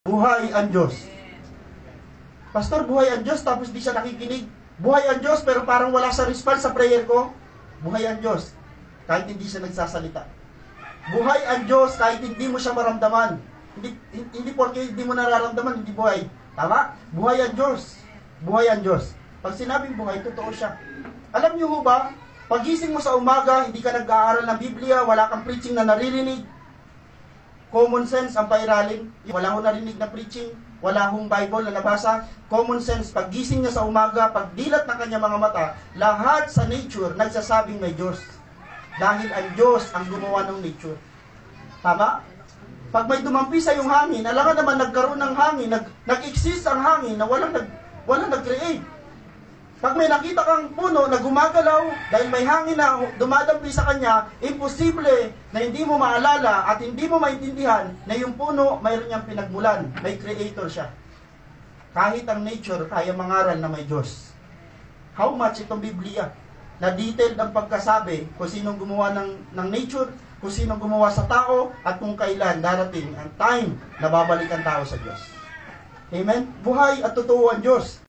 Buhay ang Diyos. Pastor, buhay ang Diyos tapos di siya nakikinig. Buhay ang Diyos pero parang wala sa response sa prayer ko. Buhay ang Diyos kahit hindi siya nagsasalita. Buhay ang Diyos kahit hindi mo siya maramdaman. Hindi porque hindi mo nararamdaman, hindi buhay. Tama? Buhay ang Diyos. Buhay ang Diyos. Pag sinabing buhay, totoo siya. Alam niyo ho ba, pagising mo sa umaga, hindi ka nag-aaral ng Biblia, wala kang preaching na naririnig, common sense ang pairalin, wala akong narinig na preaching, wala akong Bible na nabasa, common sense, paggising niya sa umaga, pagdilat ng kanyang mga mata, lahat sa nature nagsasabing may Diyos. Dahil ang Diyos ang gumawa ng nature. Tama? Pag may dumampi sa yung hangin, alam nga naman nagkaroon ng hangin, nag-exist ang hangin na walang nag-create. Pag may nakita kang puno na gumagalaw dahil may hangin na dumadampi sa kanya, imposible na hindi mo maalala at hindi mo maintindihan na yung puno mayroon niyang pinagmulan. May creator siya. Kahit ang nature kaya mangaral na may Diyos. How much itong Biblia? Na detailed ang pagkasabi kung sinong gumawa ng nature, kung sinong gumawa sa tao, at kung kailan darating ang time na babalik ang tao sa Diyos. Amen? Buhay at totoo ang Diyos.